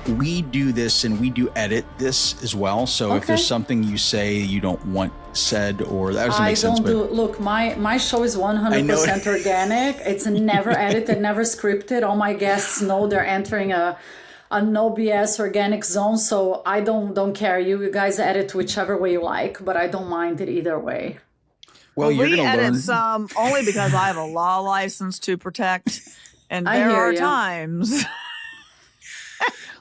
we do this and we do edit this as well. So if there's something you say you don't want said, or that doesn't make sense. Look, my show is 100% organic. It's never edited, never scripted. All my guests know they're entering a no BS organic zone. So I don't care. You guys edit whichever way you like, but I don't mind it either way. Well, you're we going to edit learn. some only because I have a law license to protect. And there are times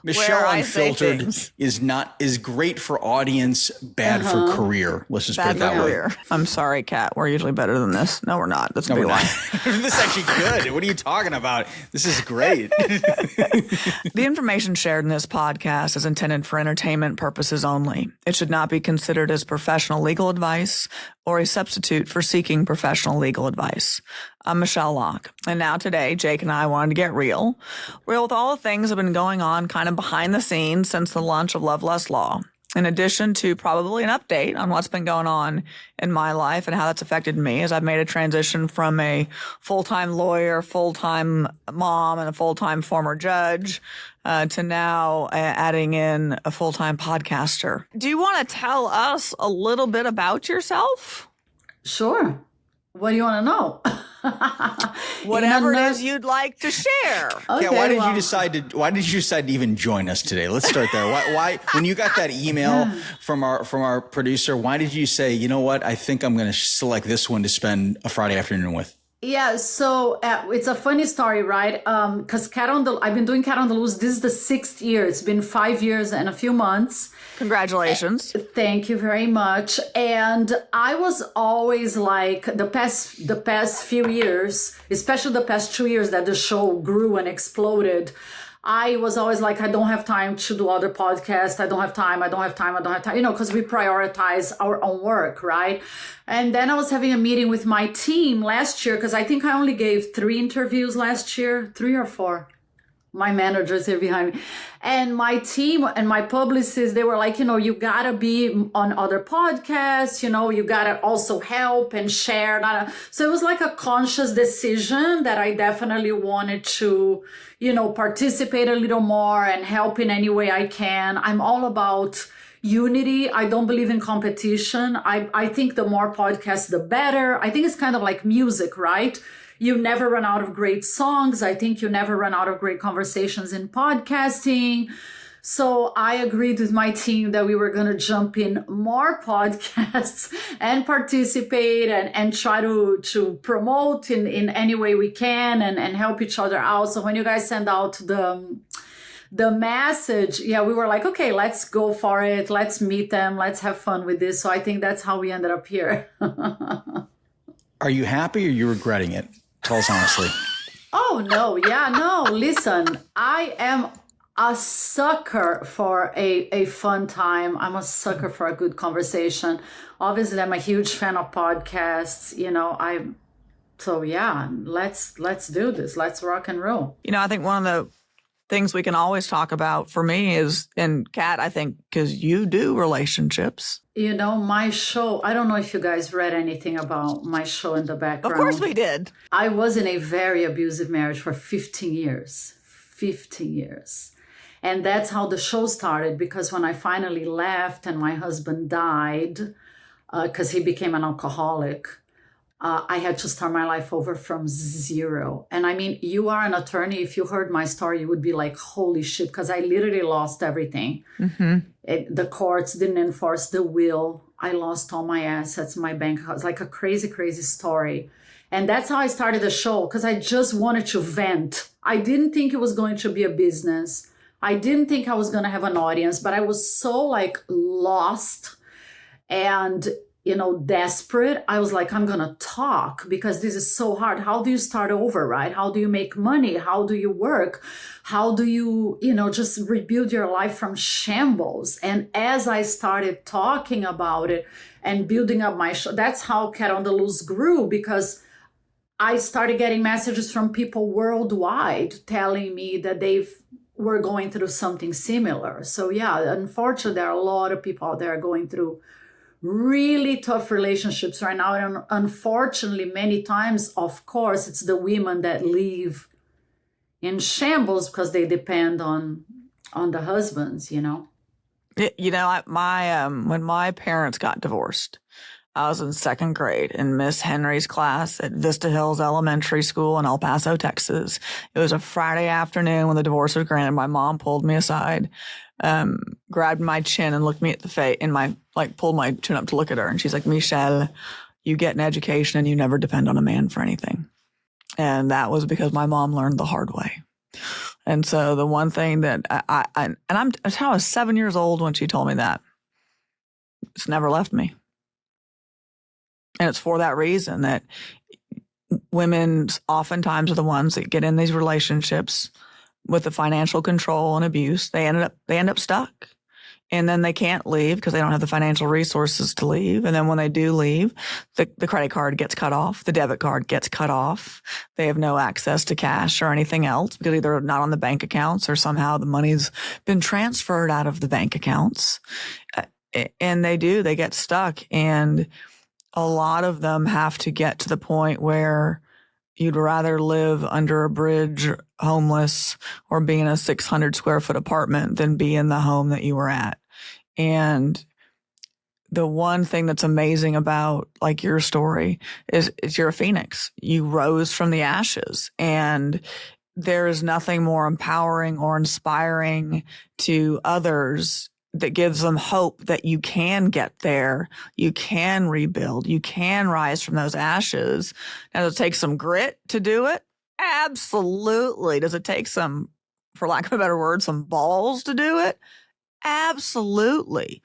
Michele Unfiltered is great for audience, bad for career. Let's just put it that way. I'm sorry, Kat. We're usually better than this. No, we're not. That's a big lie. This is actually good. What are you talking about? This is great. The information shared in this podcast is intended for entertainment purposes only. It should not be considered as professional legal advice or a substitute for seeking professional legal advice. I'm Michele Locke, and now today, Jake and I wanted to get real with all the things that have been going on kind of behind the scenes since the launch of Love Less Law. In addition to probably an update on what's been going on in my life and how that's affected me as I've made a transition from a full-time lawyer, full-time mom, and a full-time former judge to now adding in a full-time podcaster. Do you want to tell us a little bit about yourself? Sure. What do you want to know? Whatever it is you'd like to share. Okay, yeah, why did you decide to even join us today? Let's start there. Why when you got that email from our producer, why did you say, you know what, I think I'm going to select this one to spend a Friday afternoon with? Yeah, so it's a funny story, right? Because I've been doing Cat on the Loose. This is the 6th year. It's been 5 years and a few months. Congratulations. Thank you very much. And I was always like the past few years, especially the past 2 years that the show grew and exploded. I was always like, I don't have time to do other podcasts. I don't have time, because we prioritize our own work, right? And then I was having a meeting with my team last year, because I think I only gave 3 interviews last year, 3 or 4. My managers here behind me. And my team and my publicists, they were like, you gotta be on other podcasts, you gotta also help and share. So it was like a conscious decision that I definitely wanted to, participate a little more and help in any way I can. I'm all about unity. I don't believe in competition. I think the more podcasts, the better. I think it's kind of like music, right? You never run out of great songs. I think you never run out of great conversations in podcasting. So I agreed with my team that we were going to jump in more podcasts and participate and try to promote in any way we can and help each other out. So when you guys send out the message, we were like, okay, let's go for it. Let's meet them. Let's have fun with this. So I think that's how we ended up here. Are you happy or are you regretting it? Tell us honestly. Oh, no. Yeah, no. Listen, I am a sucker for a fun time. I'm a sucker for a good conversation. Obviously, I'm a huge fan of podcasts. Let's do this. Let's rock and roll. I think one of the things we can always talk about for me is, and Kat, I think, because you do relationships. My show, I don't know if you guys read anything about my show in the background. Of course we did. I was in a very abusive marriage for 15 years. 15 years. And that's how the show started, because when I finally left and my husband died, because he became an alcoholic, I had to start my life over from zero. And I mean, you are an attorney. If you heard my story, you would be like, holy shit, because I literally lost everything. Mm-hmm. The courts didn't enforce the will. I lost all my assets, my bank account. It's like a crazy, crazy story. And that's how I started the show, because I just wanted to vent. I didn't think it was going to be a business. I didn't think I was going to have an audience, but I was so lost and desperate. I was like, I'm going to talk because this is so hard. How do you start over, right? How do you make money? How do you work? How do you, just rebuild your life from shambles? And as I started talking about it and building up my show, that's how Cat on the Loose grew, because I started getting messages from people worldwide telling me that they were going through something similar. So yeah, unfortunately, there are a lot of people out there going through really tough relationships right now. And unfortunately, many times, of course, it's the women that leave in shambles because they depend on on the husbands, you know? You know, when my parents got divorced, I was in second grade in Miss Henry's class at Vista Hills Elementary School in El Paso, Texas. It was a Friday afternoon when the divorce was granted. My mom pulled me aside, grabbed my chin and looked me at the face, and pulled my chin up to look at her. And she's like, "Michele, you get an education and you never depend on a man for anything." And that was because my mom learned the hard way. And so the one thing that I was 7 years old when she told me that. It's never left me. And it's for that reason that women oftentimes are the ones that get in these relationships with the financial control and abuse. They end up stuck. And then they can't leave because they don't have the financial resources to leave. And then when they do leave, the credit card gets cut off. The debit card gets cut off. They have no access to cash or anything else because either not on the bank accounts or somehow the money's been transferred out of the bank accounts. And they get stuck. And a lot of them have to get to the point where you'd rather live under a bridge, homeless, or be in a 600 square foot apartment than be in the home that you were at. And the one thing that's amazing about like your story is you're a phoenix. You rose from the ashes, and there is nothing more empowering or inspiring to others that gives them hope that you can get there, you can rebuild, you can rise from those ashes. Now, does it take some grit to do it? Absolutely. Does it take some, for lack of a better word, some balls to do it? Absolutely.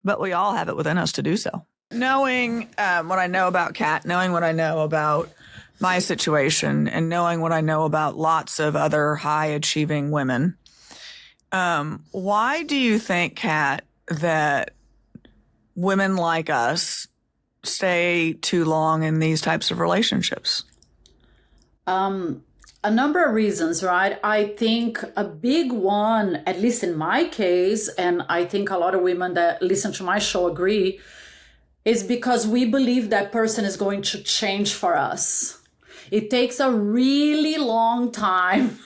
But we all have it within us to do so. Knowing what I know about Kat, knowing what I know about my situation, and knowing what I know about lots of other high-achieving women, why do you think, Kat, that women like us stay too long in these types of relationships? A number of reasons, right? I think a big one, at least in my case, and I think a lot of women that listen to my show agree, is because we believe that person is going to change for us. It takes a really long time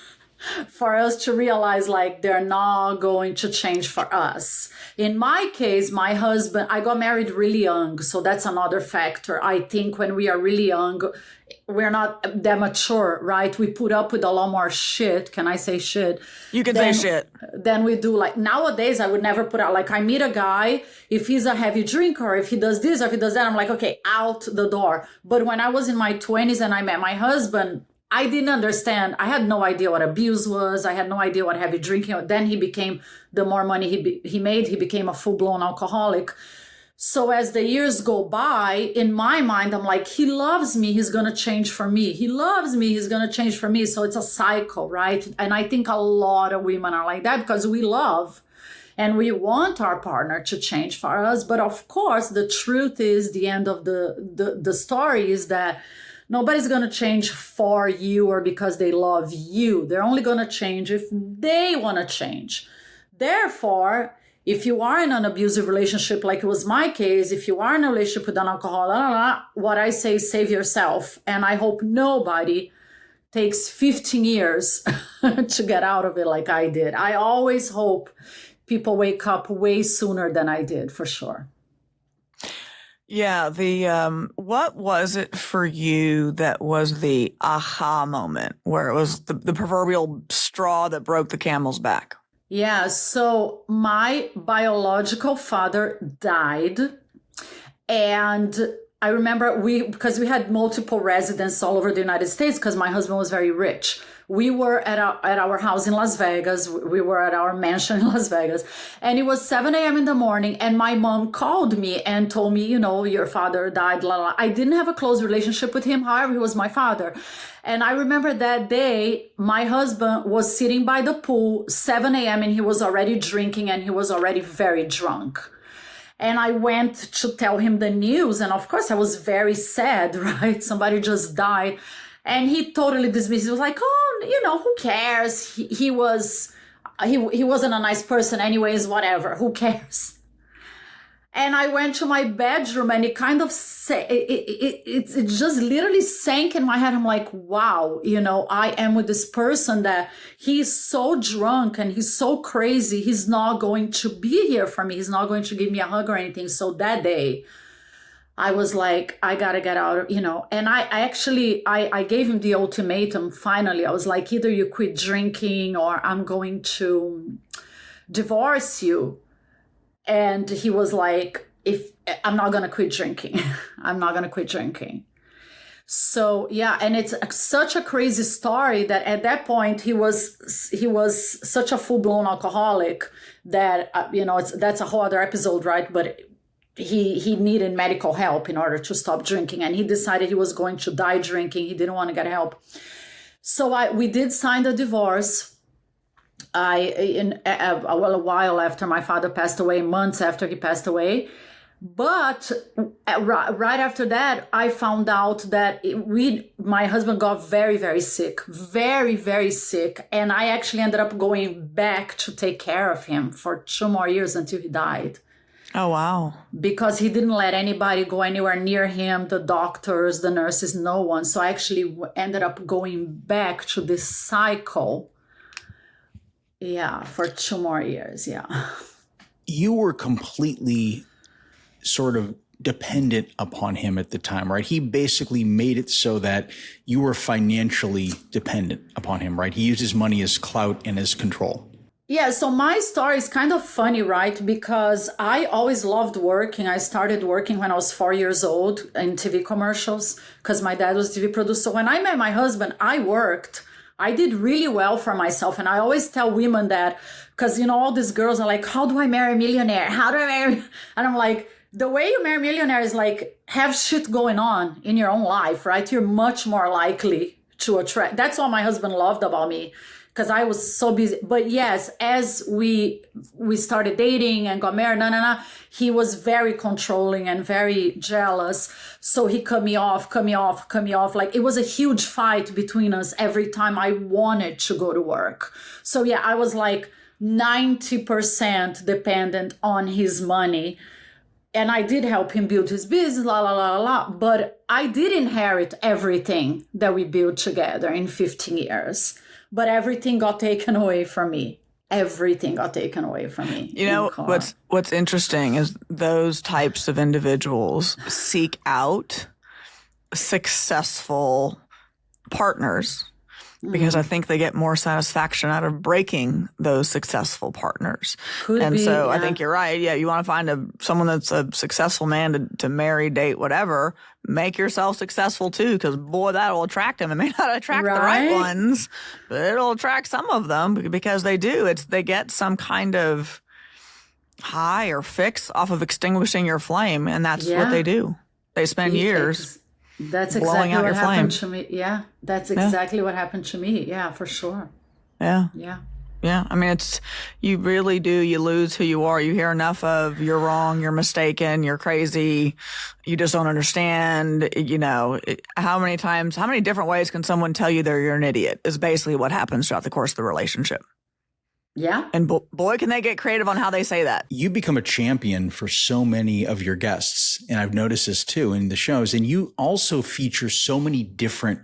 for us to realize like they're not going to change for us. In my case, my husband, I got married really young, so that's another factor. I think when we are really young, we're not that mature, right? We put up with a lot more shit. Can I say shit? You can say shit. Then we do. Like nowadays, I would never put out, like I meet a guy, if he's a heavy drinker, or if he does this, or if he does that, I'm like, okay, out the door. But when I was in my 20s and I met my husband, I didn't understand. I had no idea what abuse was. I had no idea what heavy drinking. Then he became, the more money he made, he became a full-blown alcoholic. So as the years go by, in my mind, I'm like, he loves me. He's going to change for me. He loves me. He's going to change for me. So it's a cycle, right? And I think a lot of women are like that because we love and we want our partner to change for us. But of course, the truth is, the end of the story is that nobody's going to change for you or because they love you. They're only going to change if they want to change. Therefore, if you are in an abusive relationship, like it was my case, if you are in a relationship with an alcoholic, what I say is save yourself. And I hope nobody takes 15 years to get out of it like I did. I always hope people wake up way sooner than I did, for sure. Yeah, what was it for you that was the aha moment where it was the proverbial straw that broke the camel's back? Yeah, so my biological father died, and I remember because we had multiple residents all over the United States because my husband was very rich. We were at our house in Las Vegas. We were at our mansion in Las Vegas. And it was 7 a.m. in the morning. And my mom called me and told me, you know, your father died, la, la. I didn't have a close relationship with him. However, he was my father. And I remember that day, my husband was sitting by the pool, 7 a.m. and he was already drinking and he was already very drunk. And I went to tell him the news. And of course, I was very sad, right? Somebody just died. And he totally dismissed. He was like, oh, you know, who cares? He wasn't a nice person anyways, whatever, who cares? And I went to my bedroom and it kind of, it just literally sank in my head. I'm like, wow, I am with this person that he's so drunk and he's so crazy. He's not going to be here for me. He's not going to give me a hug or anything. So that day, I was like, I gotta get out, and I gave him the ultimatum. Finally, I was like, either you quit drinking or I'm going to divorce you. And he was like, if I'm not going to quit drinking, I'm not going to quit drinking. So, yeah. And it's such a crazy story that at that point he was such a full-blown alcoholic that, that's a whole other episode, right? But he needed medical help in order to stop drinking. And he decided he was going to die drinking. He didn't want to get help. So we did sign the divorce. A while after my father passed away, months after he passed away. But right after that, I found out that my husband got very, very sick, very, very sick. And I actually ended up going back to take care of him for 2 more years until he died. Oh, wow. Because he didn't let anybody go anywhere near him, the doctors, the nurses, no one. So I actually ended up going back to this cycle. Yeah, for 2 more years, yeah. You were completely sort of dependent upon him at the time, right? He basically made it so that you were financially dependent upon him, right? He used his money as clout and as control. Yeah, so my story is kind of funny, right? Because I always loved working. I started working when I was 4 years old in TV commercials because my dad was a TV producer. So when I met my husband, I worked. I did really well for myself. And I always tell women that because, all these girls are like, how do I marry a millionaire? How do I marry? And I'm like, the way you marry a millionaire is like have shit going on in your own life, right? You're much more likely to attract. That's what my husband loved about me. Because I was so busy. But yes, as we started dating and got married, he was very controlling and very jealous. So he cut me off. Like it was a huge fight between us every time I wanted to go to work. So yeah, I was like 90% dependent on his money. And I did help him build his business, but I did inherit everything that we built together in 15 years. But everything got taken away from me. Everything got taken away from me. What's interesting is those types of individuals seek out successful partners because I think they get more satisfaction out of breaking those successful partners. I think you're right. Yeah, you want to find someone that's a successful man to marry, date, whatever. Make yourself successful too, because boy, that will attract them. It may not attract the right ones, but it'll attract some of them because they do. They get some kind of high or fix off of extinguishing your flame, and that's what they do. They spend years. That's exactly what happened to me. Yeah, that's exactly what happened to me. Yeah, for sure. Yeah. Yeah. Yeah. I mean, you really do. You lose who you are. You hear enough of you're wrong, you're mistaken, you're crazy, you just don't understand. How many different ways can someone tell you you're an idiot is basically what happens throughout the course of the relationship. Yeah. And boy, can they get creative on how they say that. You become a champion for so many of your guests. And I've noticed this too in the shows. And you also feature so many different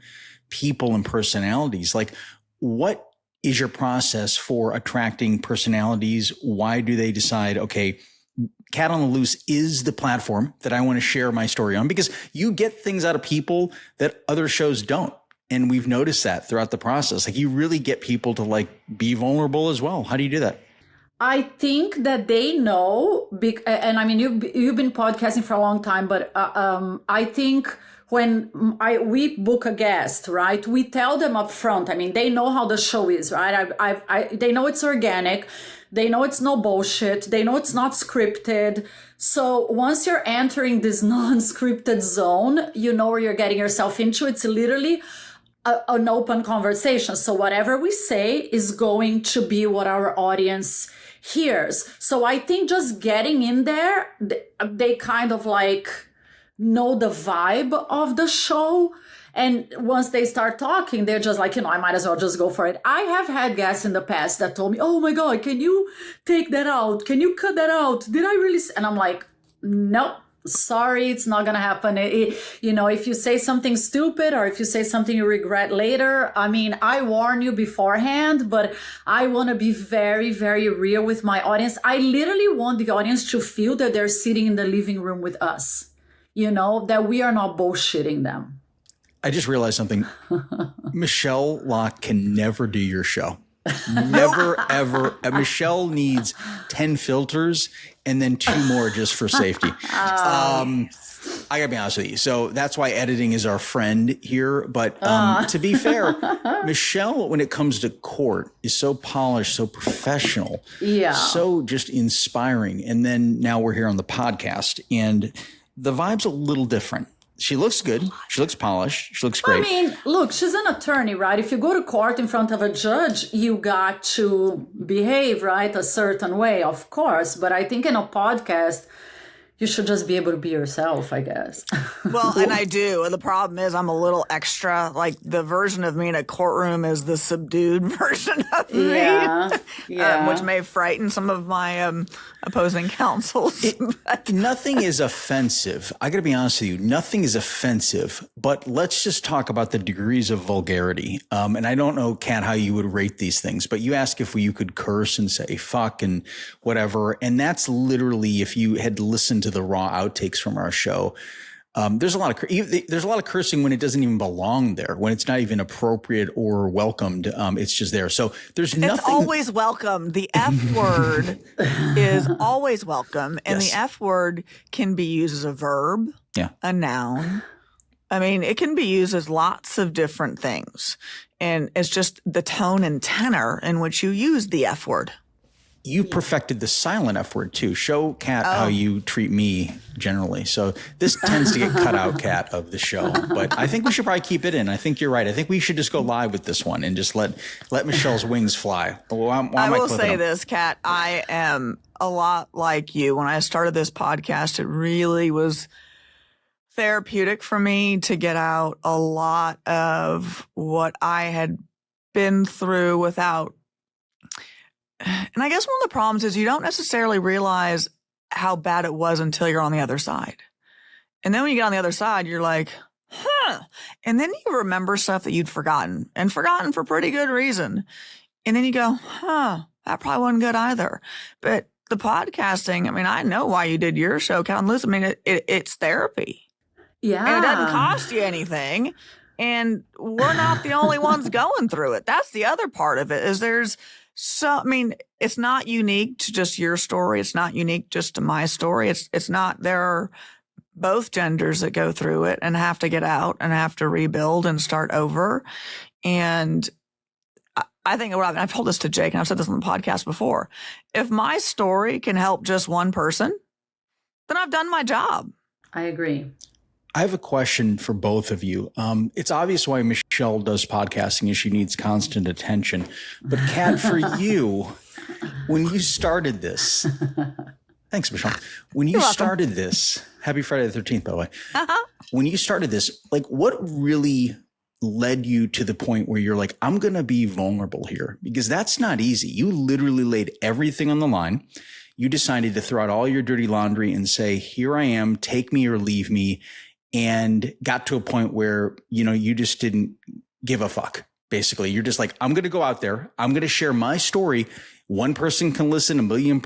people and personalities. Like, what is your process for attracting personalities? Why do they decide, okay, Kat on the Loose is the platform that I want to share my story on? Because you get things out of people that other shows don't. And we've noticed that throughout the process. Like, you really get people to be vulnerable as well. How do you do that? I think that they know, and I mean, you've been podcasting for a long time, but I think when we book a guest, right, we tell them up front. I mean, they know how the show is, right? They know it's organic. They know it's no bullshit. They know it's not scripted. So once you're entering this non-scripted zone, you know where you're getting yourself into. It's literally an open conversation. So whatever we say is going to be what our audience hears. So I think just getting in there, they kind of know the vibe of the show. And once they start talking, they're just like, I might as well just go for it. I have had guests in the past that told me, oh my God, can you take that out? Can you cut that out? Did I really? And I'm like, nope. Sorry, it's not going to happen. If you say something stupid or if you say something you regret later, I mean, I warn you beforehand, but I want to be very, very real with my audience. I literally want the audience to feel that they're sitting in the living room with us, that we are not bullshitting them. I just realized something. Michele Locke can never do your show. Never, ever. Michele needs 10 filters and then 2 more just for safety. I gotta be honest with you. So that's why editing is our friend here. But to be fair, Michele, when it comes to court, is so polished, so professional, so just inspiring. And then now we're here on the podcast and the vibe's a little different. She looks good. She looks polished. She looks great. I mean, look, she's an attorney, right? If you go to court in front of a judge, you got to behave, right, a certain way, of course. But I think in a podcast, you should just be able to be yourself, I guess. Well, and I do. The problem is I'm a little extra. Like the version of me in a courtroom is the subdued version of me, which may frighten some of my opposing counsels. Nothing is offensive. I got to be honest with you. Nothing is offensive. But let's just talk about the degrees of vulgarity. And I don't know, Kat, how you would rate these things. But you ask if you could curse and say fuck and whatever. And that's literally, if you had listened to the raw outtakes from our show, there's a lot of cursing when it doesn't even belong there, when it's not even appropriate or welcomed. It's just there. So there's nothing. It's always welcome. The F word is always welcome, and the F word can be used as a verb, a noun. I mean, it can be used as lots of different things, and it's just the tone and tenor in which you use the F word. You perfected the silent F word too. Show Kat how you treat me generally. So this tends to get cut out, Kat, of the show. But I think we should probably keep it in. I think you're right. I think we should just go live with this one and just let Michele's wings fly. I will say this, Kat. I am a lot like you. When I started this podcast, it really was therapeutic for me to get out a lot of what I had been through without. And I guess one of the problems is you don't necessarily realize how bad it was until you're on the other side. And then when you get on the other side, you're like, and then you remember stuff that you'd forgotten for pretty good reason. And then you go, that probably wasn't good either. But the podcasting, I mean, I know why you did your show, Kat and Liz. I mean, it's therapy. Yeah. And it doesn't cost you anything. And we're not the only ones going through it. That's the other part of it, is I mean, it's not unique to just your story. It's not unique just to my story. It's not, there are both genders that go through it and have to get out and have to rebuild and start over. And I think I've told this to Jake, and I've said this on the podcast before. If my story can help just one person, then I've done my job. I agree. I have a question for both of you. It's obvious why Michele does podcasting is she needs constant attention. But Kat, for you, when you started this, thanks, Michele. When you started this, happy Friday the 13th, by the way. When you started this, like, what really led you to the point where you're like, I'm going to be vulnerable here? Because that's not easy. You literally laid everything on the line. You decided to throw out all your dirty laundry and say, here I am, take me or leave me. And got to a point where, you just didn't give a fuck. Basically, you're just like, I'm going to go out there. I'm going to share my story. One person can listen, a million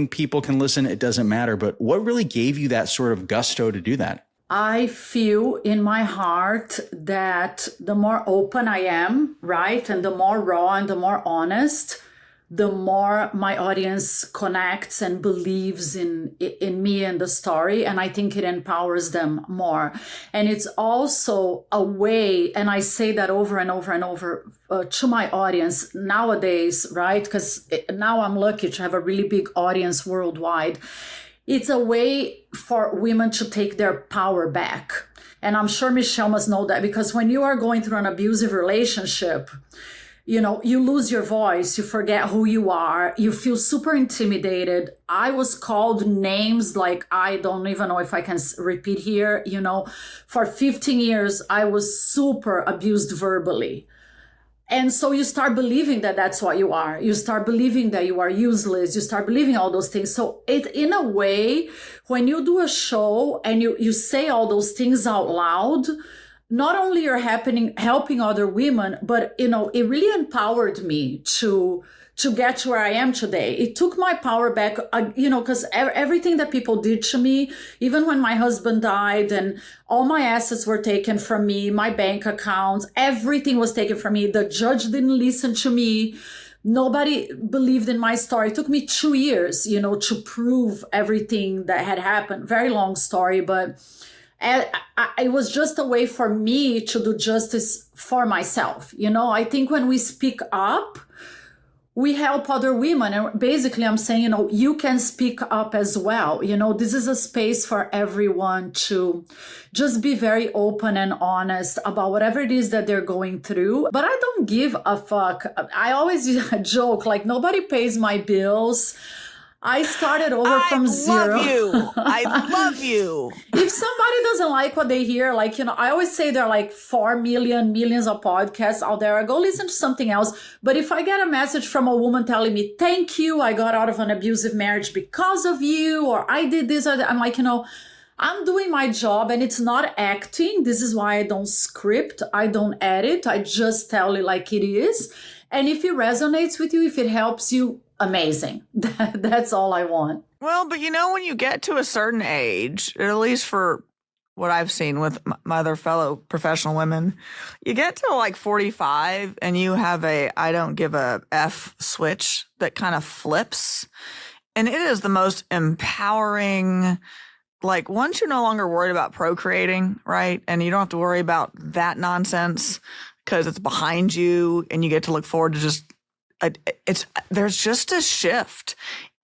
people can listen. It doesn't matter. But what really gave you that sort of gusto to do that? I feel in my heart that the more open I am, right, and the more raw and the more honest, the more my audience connects and believes in me and the story. And I think it empowers them more. And it's also a way, and I say that over and over and over to my audience nowadays, right? Because now I'm lucky to have a really big audience worldwide. It's a way for women to take their power back. And I'm sure Michele must know that, because when you are going through an abusive relationship, you lose your voice, you forget who you are, you feel super intimidated. I was called names like I don't even know if I can repeat here. For 15 years, I was super abused verbally. And so you start believing that that's what you are. You start believing that you are useless. You start believing all those things. So in a way, when you do a show and you say all those things out loud, not only you're helping other women, but, it really empowered me to get to where I am today. It took my power back, because everything that people did to me, even when my husband died and all my assets were taken from me, my bank accounts, everything was taken from me. The judge didn't listen to me. Nobody believed in my story. It took me 2 years, to prove everything that had happened. Very long story, but it was just a way for me to do justice for myself. I think when we speak up, we help other women. And basically I'm saying, you can speak up as well. This is a space for everyone to just be very open and honest about whatever it is that they're going through. But I don't give a fuck. I always joke, like, nobody pays my bills. I started over from zero. I love you. If somebody doesn't like what they hear, I always say there are like 4 millions of podcasts out there. I go listen to something else. But if I get a message from a woman telling me, thank you, I got out of an abusive marriage because of you, or I did this, or that, I'm like, I'm doing my job and it's not acting. This is why I don't script. I don't edit. I just tell it like it is. And if it resonates with you, if it helps you, amazing. That's all I want. Well, but when you get to a certain age, at least for what I've seen with my other fellow professional women, you get to like 45 and you have a I don't give a F switch that kind of flips. And it is the most empowering, like, once you're no longer worried about procreating, right? And you don't have to worry about that nonsense because it's behind you and you get to look forward to just there's just a shift,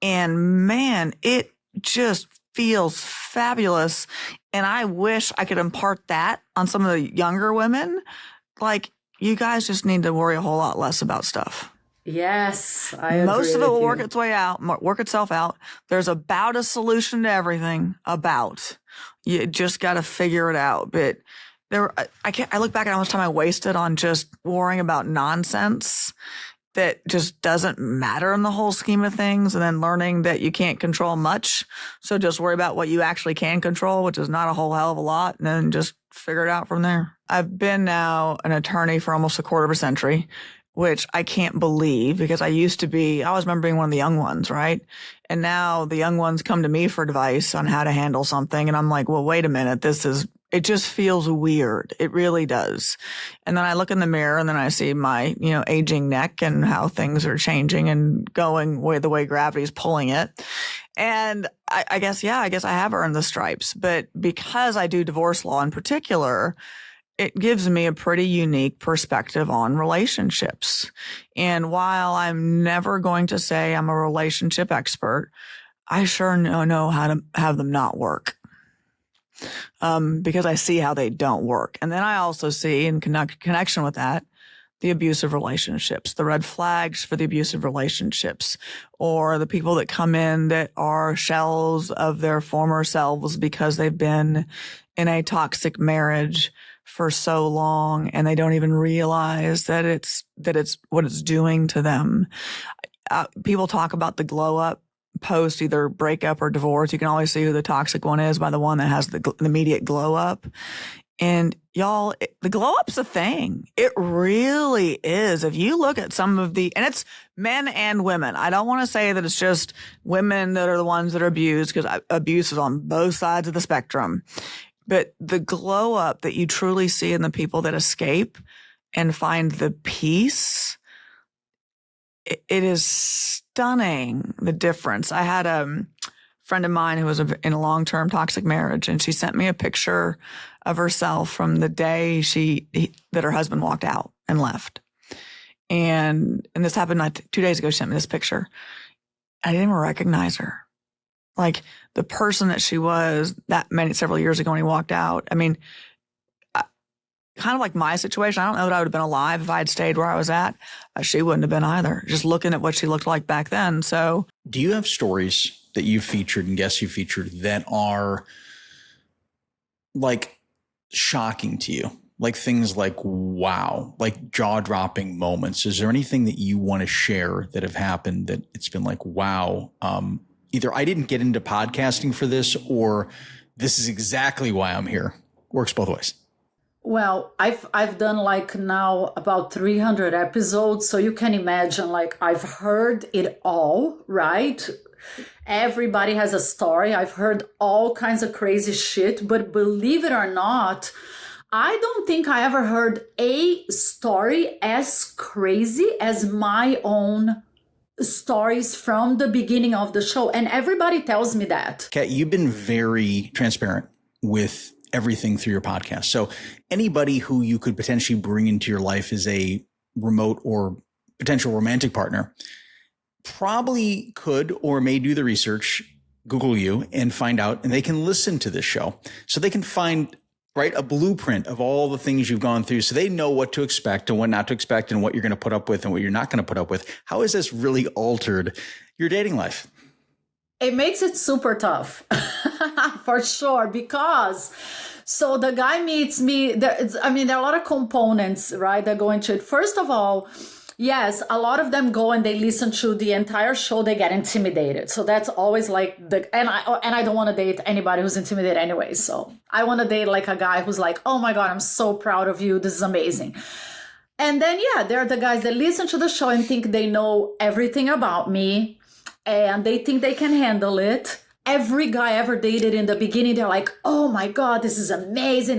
and man, it just feels fabulous. And I wish I could impart that on some of the younger women. Like, you guys just need to worry a whole lot less about stuff. Yes, I agree. Most of it will work itself out. There's about a solution to everything. You just got to figure it out. But I look back at how much time I wasted on just worrying about nonsense that just doesn't matter in the whole scheme of things, and then learning that you can't control much. So just worry about what you actually can control, which is not a whole hell of a lot, and then just figure it out from there. I've been now an attorney for almost a quarter of a century, which I can't believe, because I always remember being one of the young ones, right? And now the young ones come to me for advice on how to handle something. And I'm like, well, wait a minute, it just feels weird. It really does. And then I look in the mirror and then I see my, aging neck and how things are changing and going the way gravity is pulling it. And I guess I have earned the stripes. But because I do divorce law in particular, it gives me a pretty unique perspective on relationships. And while I'm never going to say I'm a relationship expert, I sure know how to have them not work. Because I see how they don't work. And then I also see, in connection with that, the abusive relationships, the red flags for the abusive relationships, or the people that come in that are shells of their former selves because they've been in a toxic marriage for so long and they don't even realize that it's what it's doing to them. People talk about the glow up post either breakup or divorce. You can always see who the toxic one is by the one that has the immediate glow up. And y'all, the glow up's a thing. It really is. If you look at some of and it's men and women. I don't want to say that it's just women that are the ones that are abused, because abuse is on both sides of the spectrum. But the glow up that you truly see in the people that escape and find the peace, it is stunning, the difference. I had a friend of mine who was in a long-term toxic marriage, and she sent me a picture of herself from the day that her husband walked out and left. And this happened 2 days ago. She sent me this picture. I didn't even recognize her. Like, the person that she was several years ago when he walked out. I mean, kind of like my situation. I don't know that I would have been alive if I had stayed where I was at. She wouldn't have been either, just looking at what she looked like back then. So, do you have stories that you've featured and guests you featured that are like shocking to you? like things like wow, like jaw-dropping moments. Is there anything that you want to share that have happened that it's been like, wow, either I didn't get into podcasting for this, or this is exactly why I'm here? Works both ways. Well, I've done like now about 300 episodes, so you can imagine like I've heard it all, right? Everybody has a story. I've heard all kinds of crazy shit, but believe it or not, I don't think I ever heard a story as crazy as my own stories from the beginning of the show. And everybody tells me that. Kat, you've been very transparent with everything through your podcast. So anybody who you could potentially bring into your life as a remote or potential romantic partner probably could or may do the research, Google you, and find out, and they can listen to this show. So they can find, right, a blueprint of all the things you've gone through, so they know what to expect and what not to expect and what you're going to put up with and what you're not going to put up with. How has this really altered your dating life? It makes it super tough, for sure, because so the guy meets me. There are a lot of components, right, that go into it. First of all, yes, a lot of them go and they listen to the entire show. They get intimidated. So that's always like and I don't want to date anybody who's intimidated anyway. So I want to date like a guy who's like, oh my God, I'm so proud of you. This is amazing. And then, yeah, there are the guys that listen to the show and think they know everything about me and they think they can handle it. Every guy I ever dated in the beginning, they're like, oh my God, this is amazing.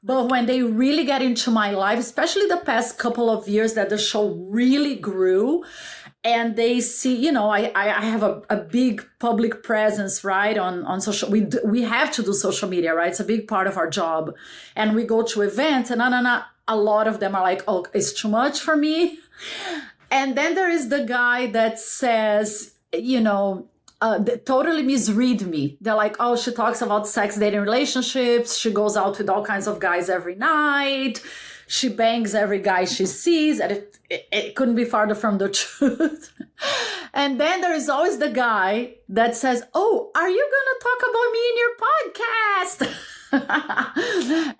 But when they really get into my life, especially the past couple of years that the show really grew, and they see, I have a big public presence, right, on social. We have to do social media, right? It's a big part of our job. And we go to events and a lot of them are like, oh, it's too much for me. And then there is the guy that says, they totally misread me. They're like, oh, she talks about sex, dating, relationships. She goes out with all kinds of guys every night. She bangs every guy she sees. And it couldn't be farther from the truth. And then there is always the guy that says, oh, are you going to talk about me in your podcast?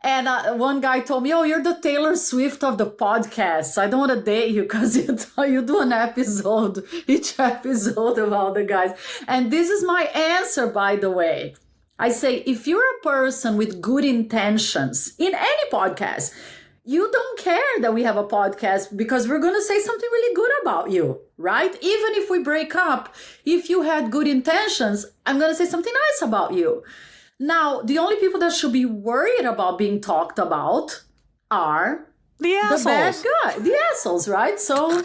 And one guy told me, oh, you're the Taylor Swift of the podcast. So I don't want to date you because you do an episode, each episode of all the guys. And this is my answer, by the way. I say, if you're a person with good intentions in any podcast, you don't care that we have a podcast because we're going to say something really good about you, right? Even if we break up, if you had good intentions, I'm going to say something nice about you. Now, the only people that should be worried about being talked about are the assholes. Bad guy, the assholes, right? So,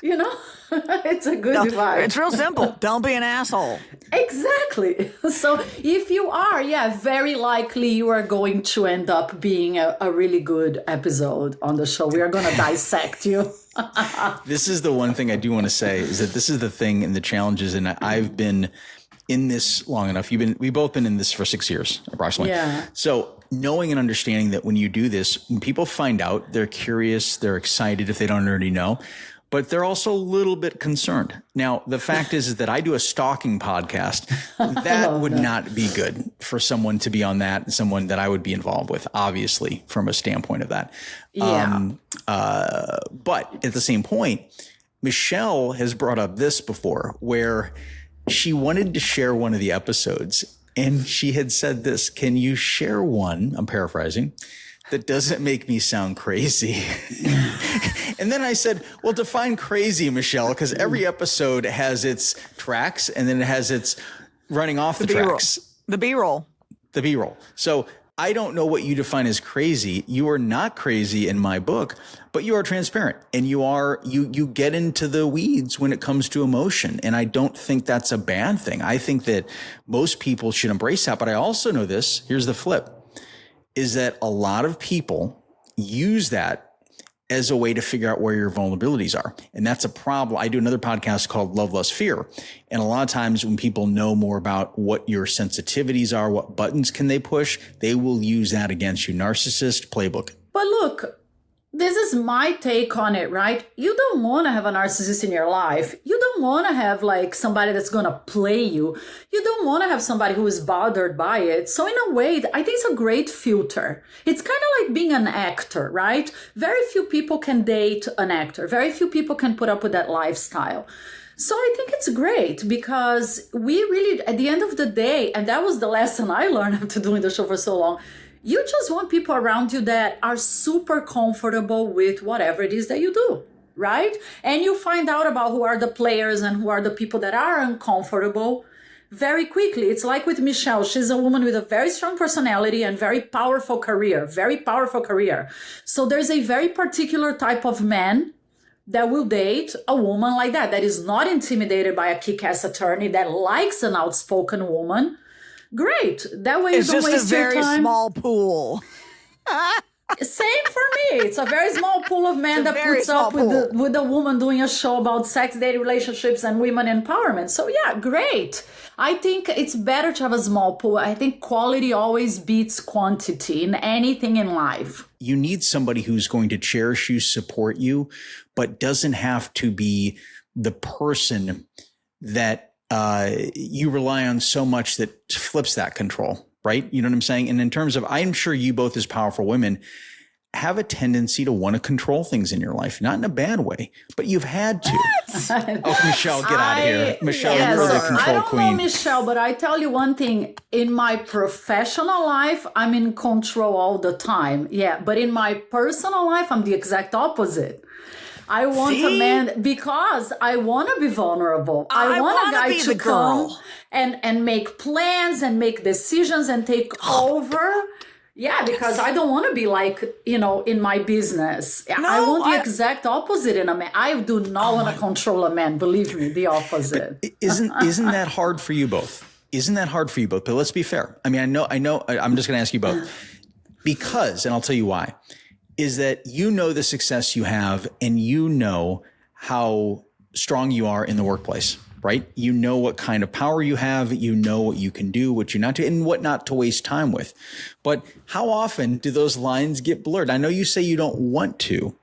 it's a good advice. It's real simple. Don't be an asshole. Exactly. So if you are, very likely you are going to end up being a really good episode on the show. We are going to dissect you. This is the one thing I do want to say is that this is the thing and the challenges. And I've been in this long enough. We've both been in this for 6 years, approximately. Yeah. So knowing and understanding that when you do this, when people find out, they're curious, they're excited if they don't already know, but they're also a little bit concerned. Now, the fact is that I do a stalking podcast. That would not be good for someone to be on that, and someone that I would be involved with, obviously, from a standpoint of that. Yeah. But at the same point, Michele has brought up this before, where she wanted to share one of the episodes, and she had said this, can you share one, I'm paraphrasing, that doesn't make me sound crazy? And then I said, well, define crazy, Michele, because every episode has its tracks and then it has its running off the tracks. The B-roll. The B-roll. So I don't know what you define as crazy. You are not crazy in my book, but you are transparent and you get into the weeds when it comes to emotion. And I don't think that's a bad thing. I think that most people should embrace that. But I also know this, here's the flip, is that a lot of people use that as a way to figure out where your vulnerabilities are. And that's a problem. I do another podcast called Love, Lust, Fear. And a lot of times when people know more about what your sensitivities are, what buttons can they push, they will use that against you. Narcissist playbook. But look, this is my take on it, right? You don't want to have a narcissist in your life. You don't don't want to have like somebody that's going to play you. You don't want to have somebody who is bothered by it. So in a way, I think it's a great filter. It's kind of like being an actor, right? Very few people can date an actor. Very few people can put up with that lifestyle. So I think it's great because we really, at the end of the day, and that was the lesson I learned after doing the show for so long, you just want people around you that are super comfortable with whatever it is that you do, right? And you find out about who are the players and who are the people that are uncomfortable very quickly. It's like with Michele. She's a woman with a very strong personality and very powerful career. So there's a very particular type of man that will date a woman like that is not intimidated by a kick-ass attorney, that likes an outspoken woman. Great. That way you don't waste your time. It's just a very small pool. Same for me. It's a very small pool of men that puts up with a woman doing a show about sex, dating, relationships, and women empowerment. So yeah, great. I think it's better to have a small pool. I think quality always beats quantity in anything in life. You need somebody who's going to cherish you, support you, but doesn't have to be the person that you rely on so much that flips that control, right? You know what I'm saying? And in terms of, I'm sure you both as powerful women have a tendency to want to control things in your life, not in a bad way, but you've had to. Oh, Michele, get out of here. Michele, you're the control queen. I don't know, Michele, but I tell you one thing. In my professional life, I'm in control all the time. Yeah, but in my personal life, I'm the exact opposite. I want a man because I want to be vulnerable. I want a guy to come and make plans and make decisions and take over. Yeah, because I don't want to be like, in my business. No, I want the exact opposite in a man. I do not want to control a man. Believe me, the opposite. Isn't that hard for you both? Isn't that hard for you both? But let's be fair. I mean, I know. I'm just going to ask you both because, and I'll tell you why, is that the success you have and you know how strong you are in the workplace. Right? You know what kind of power you have. You know what you can do, what you're not to, and what not to waste time with. But how often do those lines get blurred? I know you say you don't want to,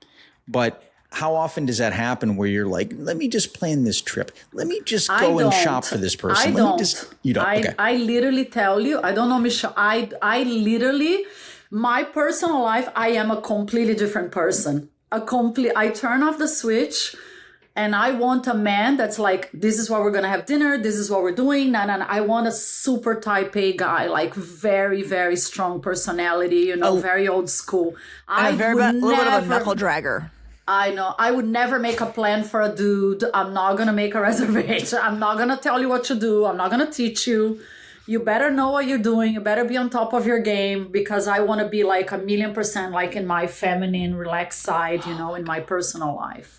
but how often does that happen where you're like, let me just plan this trip. Let me just go and shop for this person. You don't. Okay. I literally tell you, I don't know, Michele. I literally, my personal life, I am a completely different person. I turn off the switch. And I want a man that's like, this is what we're going to have dinner. This is what we're doing. No. I want a super type A guy, like very, very strong personality, very old school. A little bit of a knuckle dragger. I know. I would never make a plan for a dude. I'm not going to make a reservation. I'm not going to tell you what to do. I'm not going to teach you. You better know what you're doing. You better be on top of your game because I want to be like 1,000,000% like in my feminine, relaxed side, in my personal life.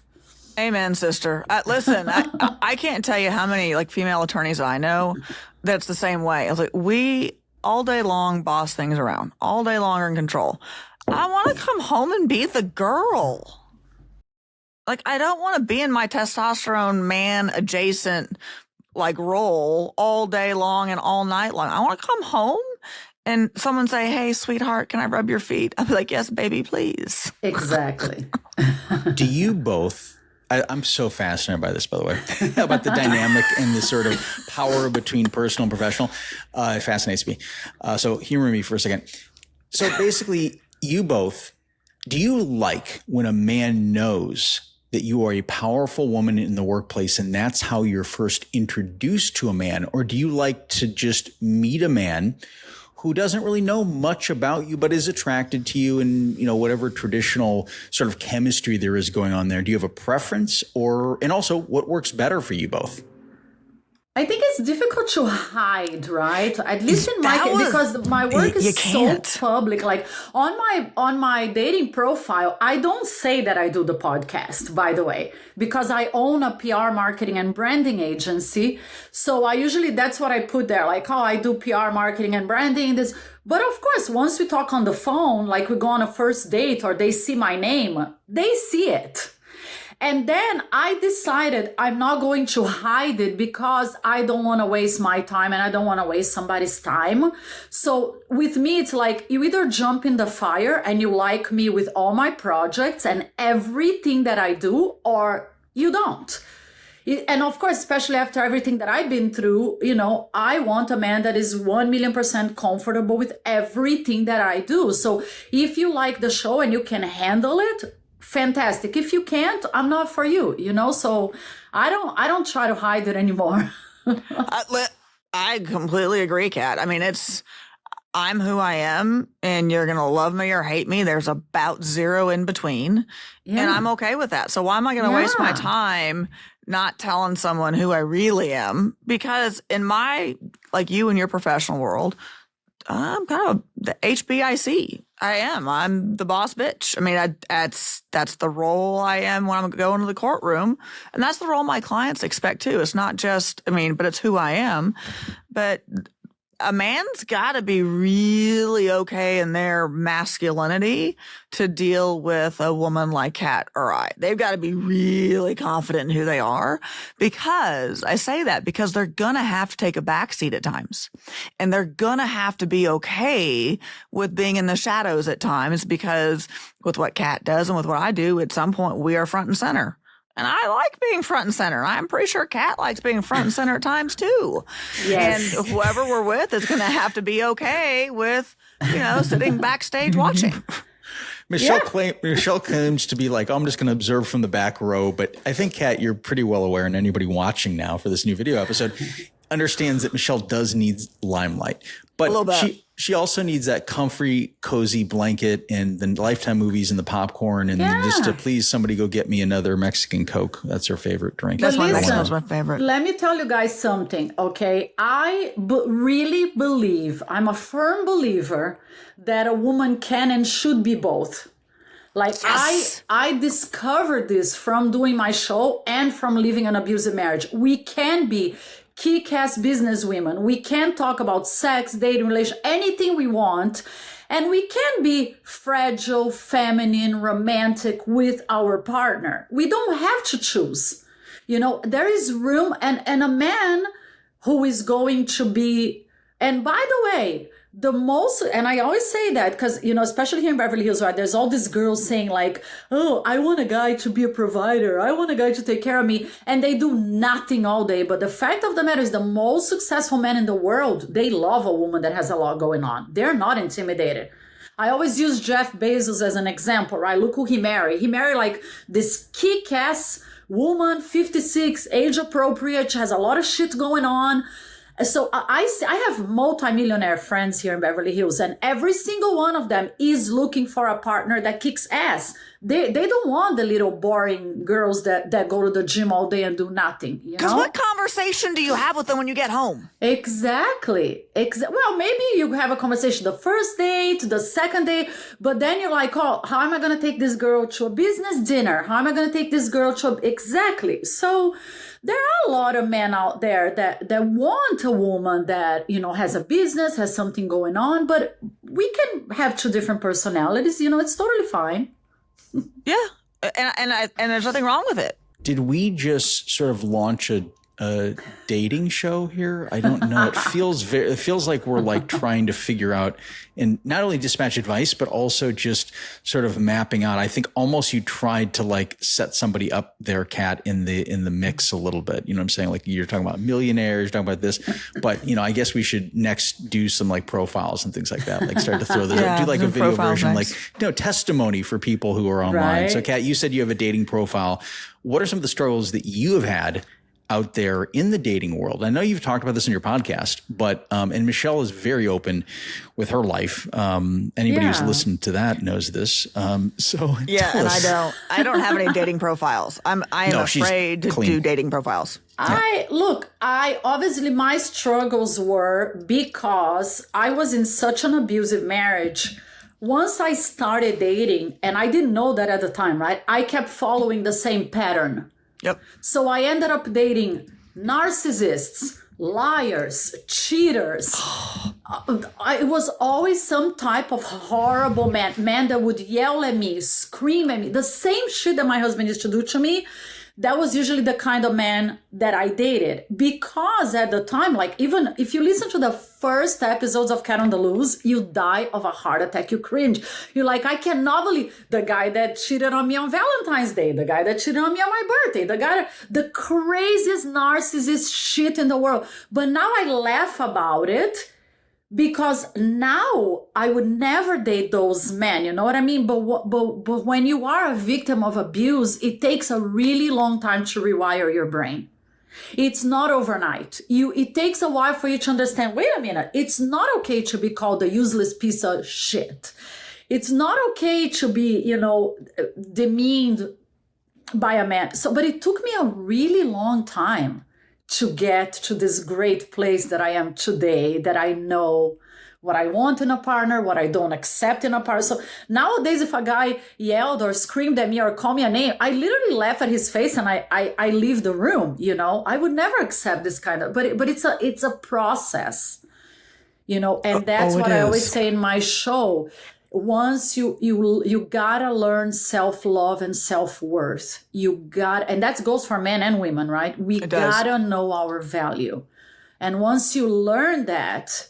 Amen, sister. Listen, I can't tell you how many like female attorneys I know that's the same way. I was like, we all day long boss things around, all day long are in control. I want to come home and be the girl. Like, I don't want to be in my testosterone man adjacent like role all day long and all night long. I want to come home and someone say, hey, sweetheart, can I rub your feet? I'll be like, yes, baby, please. Exactly. Do you both... I'm so fascinated by this, by the way, about the dynamic and the sort of power between personal and professional. It fascinates me. So humor me for a second. So basically, you both, do you like when a man knows that you are a powerful woman in the workplace and that's how you're first introduced to a man? Or do you like to just meet a man who doesn't really know much about you, but is attracted to you and, whatever traditional sort of chemistry there is going on there? Do you have a preference and also what works better for you both? I think it's difficult to hide, right? At least in my case, because my work is so public. Like on my dating profile, I don't say that I do the podcast, by the way, because I own a PR marketing and branding agency. So that's what I put there. Like, I do PR marketing and branding. But of course, once we talk on the phone, like we go on a first date or they see my name, they see it. And then I decided I'm not going to hide it because I don't want to waste my time and I don't want to waste somebody's time. So with me, it's like you either jump in the fire and you like me with all my projects and everything that I do, or you don't. And of course, especially after everything that I've been through, I want a man that is 1,000,000% comfortable with everything that I do. So if you like the show and you can handle it, fantastic. If you can't, I'm not for you, so I don't try to hide it anymore. I completely agree, Kat. I mean, I'm who I am, and you're going to love me or hate me. There's about zero in between, and I'm okay with that. So why am I going to waste my time not telling someone who I really am? Because in you in your professional world, I'm kind of the HBIC. I am. I'm the boss bitch. I mean, that's the role I am when I'm going to the courtroom. And that's the role my clients expect too. It's not just, but it's who I am. But a man's got to be really okay in their masculinity to deal with a woman like Kat or I. They've got to be really confident in who they are, because I say that because they're going to have to take a backseat at times, and they're going to have to be okay with being in the shadows at times, because with what Kat does and with what I do, at some point we are front and center. And I like being front and center. I'm pretty sure Kat likes being front and center at times too. Yes. And whoever we're with is going to have to be okay with, sitting backstage watching. Michele claims to be like, I'm just going to observe from the back row. But I think, Kat, you're pretty well aware, and anybody watching now for this new video episode understands that Michele does need limelight. But she also needs that comfy, cozy blanket and the Lifetime movies and the popcorn, and just to please somebody go get me another Mexican Coke. That's her favorite drink. That's my favorite. Let me tell you guys something, okay? I really believe, I'm a firm believer that a woman can and should be both. I discovered this from doing my show and from living an abusive marriage. We can be kick-ass businesswomen. We can talk about sex, dating, relation, anything we want. And we can be fragile, feminine, romantic with our partner. We don't have to choose. There is room, and a man who is going to be, and by the way, and I always say that because, especially here in Beverly Hills, right, there's all these girls saying like, oh, I want a guy to be a provider. I want a guy to take care of me. And they do nothing all day. But the fact of the matter is the most successful men in the world, they love a woman that has a lot going on. They're not intimidated. I always use Jeff Bezos as an example, right? Look who he married. He married like this kick-ass woman, 56, age appropriate. She has a lot of shit going on. So I have multimillionaire friends here in Beverly Hills, and every single one of them is looking for a partner that kicks ass. They don't want the little boring girls that go to the gym all day and do nothing. Because what conversation do you have with them when you get home? Exactly. Well, maybe you have a conversation the first date, the second date, but then you're like, oh, how am I going to take this girl to a business dinner? How am I going to take this girl to exactly. So there are a lot of men out there that want a woman that, has a business, has something going on, but we can have two different personalities. It's totally fine. Yeah. And there's nothing wrong with it. Did we just sort of launch a dating show here? I don't know. It feels like we're like trying to figure out and not only dispatch advice, but also just sort of mapping out. I think almost you tried to like set somebody up there, Kat, in the mix a little bit. You know what I'm saying? Like you're talking about millionaires, you're talking about this, but I guess we should next do some like profiles and things like that. Like start to throw those up, do like a video version, next. like, testimony for people who are online. Right. So Kat, you said you have a dating profile. What are some of the struggles that you have had out there in the dating world? I know you've talked about this in your podcast, but and Michele is very open with her life. Anybody who's listened to that knows this. So yeah, and I don't have any dating profiles. I am afraid to do dating profiles. I obviously my struggles were because I was in such an abusive marriage. Once I started dating, and I didn't know that at the time, right? I kept following the same pattern. Yep. So I ended up dating narcissists, liars, cheaters. It was always some type of horrible man that would yell at me, scream at me, the same shit that my husband used to do to me. that was usually the kind of man that I dated, because at the time, like, even if you listen to the first episodes of Cat on the Loose, you die of a heart attack. You cringe. You're like, I cannot believe the guy that cheated on me on Valentine's Day, the guy that cheated on me on my birthday, the craziest narcissist shit in the world. But now I laugh about it, because now I would never date those men, you know what I mean? But when you are a victim of abuse, it takes a really long time to rewire your brain. It's not overnight. It takes a while for you to understand, wait a minute, it's not okay to be called a useless piece of shit. It's not okay to be, demeaned by a man. But it took me a really long time to get to this great place that I am today, that I know what I want in a partner, what I don't accept in a partner. So nowadays, if a guy yelled or screamed at me or called me a name, I literally laugh at his face and I leave the room, I would never accept this kind of, but it's a process, and that's what I always say in my show. Once you gotta learn self-love and self-worth. And that goes for men and women, right? We gotta know our value. And once you learn that,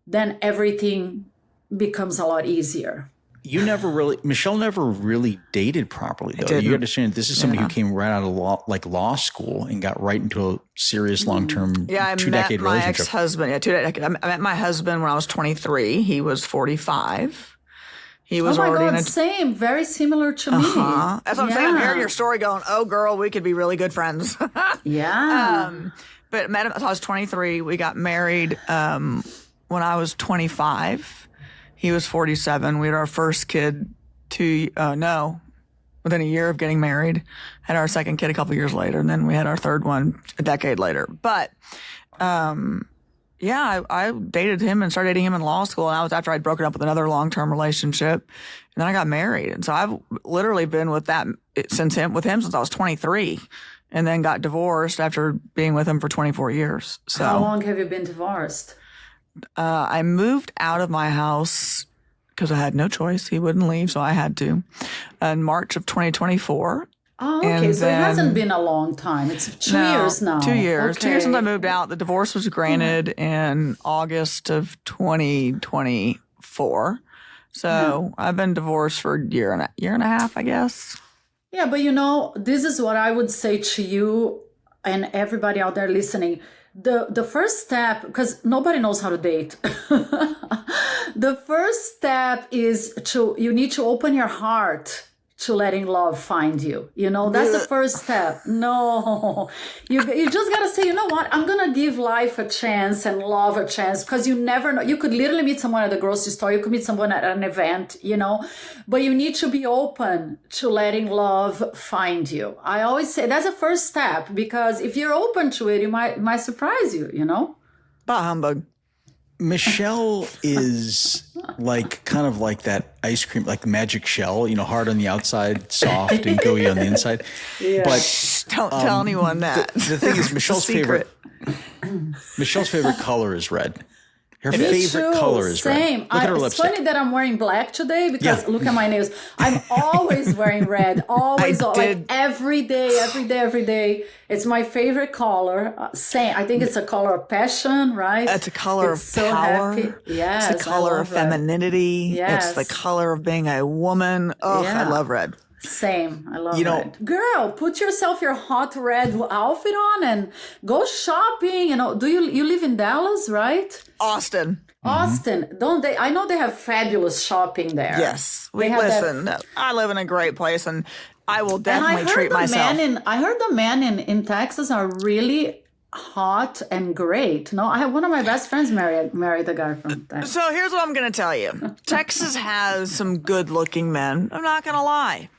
then everything becomes a lot easier. Michelle never really dated properly, though. You understand, this is somebody who came right out of law school and got right into a serious long-term 2-decade relationship. My ex-husband. 2 decades. I met my husband when I was 23. He was 45. He was already in a same, very similar to me. That's what I'm saying. I'm hearing your story going, oh, girl, we could be really good friends. Yeah. But met him I was 23. We got married when I was 25. He was 47. We had our first kid within a year of getting married. Had our second kid a couple years later, and then we had our third one a decade later. But I dated him and started dating him in law school, and that was after I'd broken up with another long-term relationship, and then I got married. And so I've literally been with him since I was 23, and then got divorced after being with him for 24 years. So how long have you been divorced? I moved out of my house because I had no choice. He wouldn't leave, so I had to. In March of 2024. Oh, okay. So it hasn't been a long time. It's 2 years now. 2 years. Okay. 2 years since I moved out. The divorce was granted in August of 2024. So I've been divorced for a year and a half, I guess. Yeah, but this is what I would say to you and everybody out there listening. The first step, because nobody knows how to date. The first step is you need to open your heart to letting love find you. That's the first step. No, you just got to say, you know what? I'm going to give life a chance and love a chance, because you never know. You could literally meet someone at the grocery store. You could meet someone at an event, but you need to be open to letting love find you. I always say that's the first step, because if you're open to it, it might surprise you, Bah humbug. Michelle is kind of like that ice cream, like magic shell, hard on the outside, soft and gooey on the inside. Yeah. But don't tell anyone that. The thing is, Michelle's favorite color is red. Her favorite color is red. Same. Look at her lipstick. It's funny that I'm wearing black today, because look at my nails. I'm always wearing red. Always, like every day. It's my favorite color. Same. I think it's a color of passion, right? It's a color of power. Happy. Yes, it's a color of femininity. Yes. It's the color of being a woman. Oh, I love red. Same. I love red. Girl, put yourself your hot red outfit on and go shopping. Do you live in Dallas, right? Austin. Don't they? I know they have fabulous shopping there. Yes. I live in a great place, and I will definitely treat myself. I heard the men in Texas are really hot and great. No, I have one of my best friends married a guy from Texas. So here's what I'm going to tell you. Texas has some good-looking men. I'm not going to lie.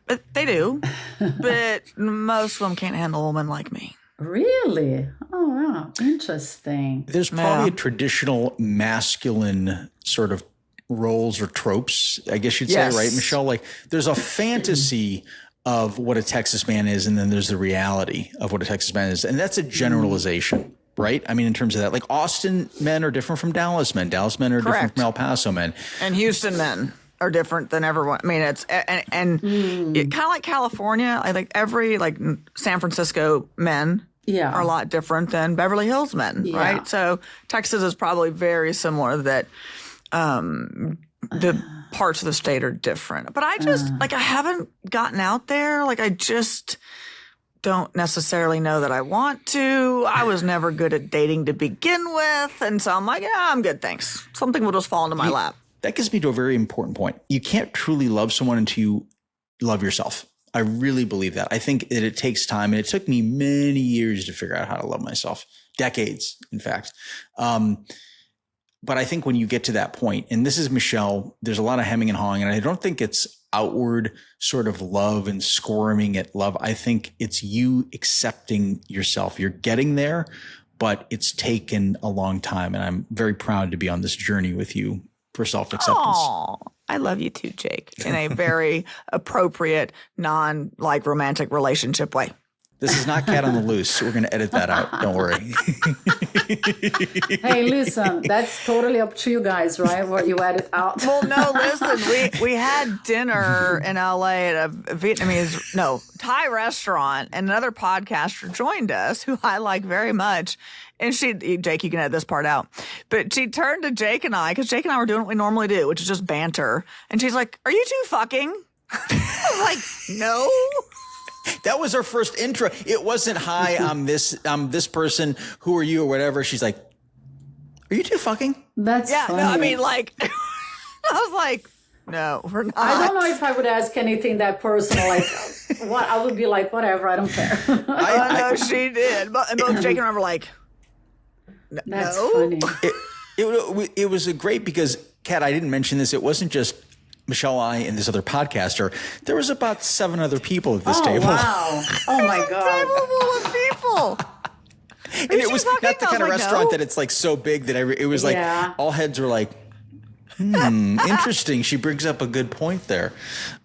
But they do. But most of them can't handle a woman like me. Really? Oh, wow. Interesting. There's probably a traditional masculine sort of roles or tropes, I guess you'd say, right, Michelle? Like, there's a fantasy of what a Texas man is, and then there's the reality of what a Texas man is. And that's a generalization, right? I mean, in terms of that, like, Austin men are different from Dallas men. Dallas men are different from El Paso men. And Houston men. are different than everyone. I mean, it's and kind of like California. I think every San Francisco men are a lot different than Beverly Hills men, right? So Texas is probably very similar that the parts of the state are different. But I just I haven't gotten out there. I just don't necessarily know that I want to. I was never good at dating to begin with. And so I'm like, yeah, I'm good, thanks. Something will just fall into my lap. That gets me to a very important point. You can't truly love someone until you love yourself. I really believe that. I think that it takes time, and it took me many years to figure out how to love myself. Decades, in fact. But I think when you get to that point, and this is Michele, there's a lot of hemming and hawing, and I don't think it's outward sort of love and squirming at love. I think it's you accepting yourself. You're getting there, but it's taken a long time. And I'm very proud to be on this journey with you for self-acceptance. Oh, I love you too, Jake, in a very appropriate, non-romantic relationship way. This is not Cat on the Loose. We're going to edit that out. Don't worry. Hey, listen, that's totally up to you guys, right? What you edit out. Well, no, listen, we had dinner in LA at a Thai restaurant, and another podcaster joined us who I like very much. And Jake, you can edit this part out. But she turned to Jake and I, because Jake and I were doing what we normally do, which is just banter. And she's like, "Are you two fucking?" I was like, "No." That was our first intro. It wasn't, "Hi, I'm this person. Who are you?" or whatever. She's like, "Are you two fucking?" That's funny. No, I mean, I was like, "No, we're not." I don't know if I would ask anything that personal. What I would be like, whatever, I don't care. I know she did. But both Jake and I were like, "No." That's funny. It was a great, because, Kat, I didn't mention this. It wasn't just Michele, I, and this other podcaster. There was about 7 other people at this table. Wow. Oh my God. Table full of people. And it was not the kind of restaurant that it's so big that it was all heads were like, interesting. She brings up a good point there.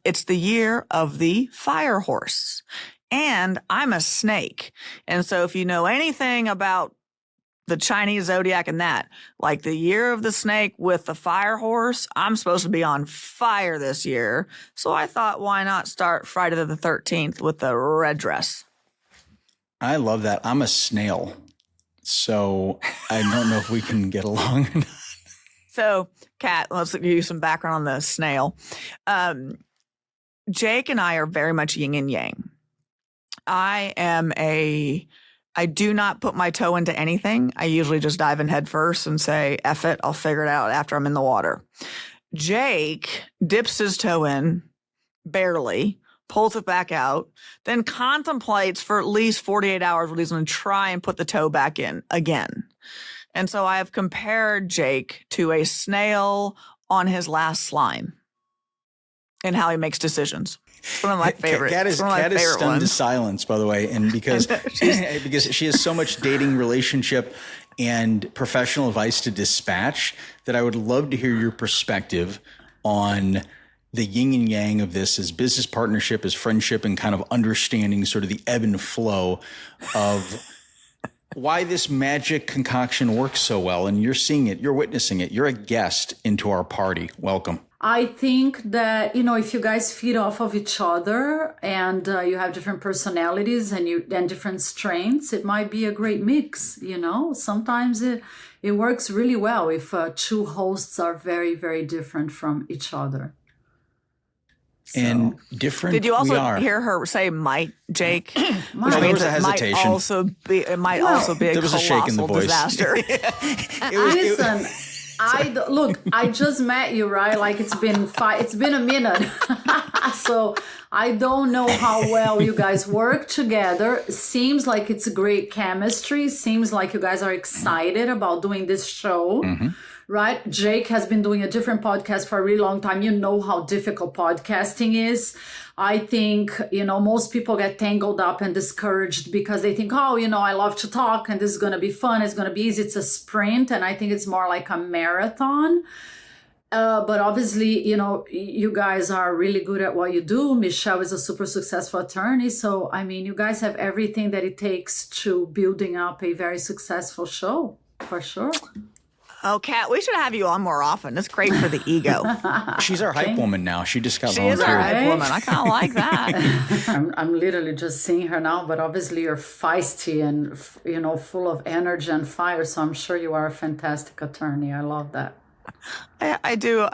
It's the year of the fire horse. And I'm a snake. And so if you know anything about the Chinese zodiac and that, the year of the snake with the fire horse, I'm supposed to be on fire this year. So I thought, why not start Friday the 13th with the red dress? I love that. I'm a snail. So I don't know if we can get along or not. So, Kat, let's give you some background on the snail. Jake and I are very much yin and yang. I do not put my toe into anything. I usually just dive in head first and say, F it, I'll figure it out after I'm in the water. Jake dips his toe in, barely, pulls it back out, then contemplates for at least 48 hours what he's going to try and put the toe back in again. And so I have compared Jake to a snail on his last slime and how he makes decisions. It's one of my favorites. Kat is stunned to silence, by the way, and because she has so much dating, relationship, and professional advice to dispatch that I would love to hear your perspective on the yin and yang of this as business partnership, as friendship, and kind of understanding sort of the ebb and flow of why this magic concoction works so well. And you're seeing it, you're witnessing it. You're a guest into our party. Welcome. I think that, if you guys feed off of each other and you have different personalities and different strengths, it might be a great mix, Sometimes it works really well if 2 hosts are very, very different from each other. So. And different. Did you also are. hear her say "might," Jake? No, there was a hesitation. It might also be a colossal shake in the voice. Disaster. Listen, I just met you, right? It's been a minute. So I don't know how well you guys work together. Seems like it's great chemistry. Seems like you guys are excited about doing this show. Mm-hmm. Right? Jake has been doing a different podcast for a really long time. You know how difficult podcasting is. I think, most people get tangled up and discouraged because they think, I love to talk and this is going to be fun. It's going to be easy. It's a sprint. And I think it's more like a marathon. But obviously, you guys are really good at what you do. Michele is a super successful attorney. So, you guys have everything that it takes to building up a very successful show, for sure. Oh, Kat, we should have you on more often. It's great for the ego. She's our hype woman now. She just got She is our volunteered. hype woman. I kind of like that. I'm literally just seeing her now, but obviously you're feisty and, full of energy and fire. So I'm sure you are a fantastic attorney. I love that. I do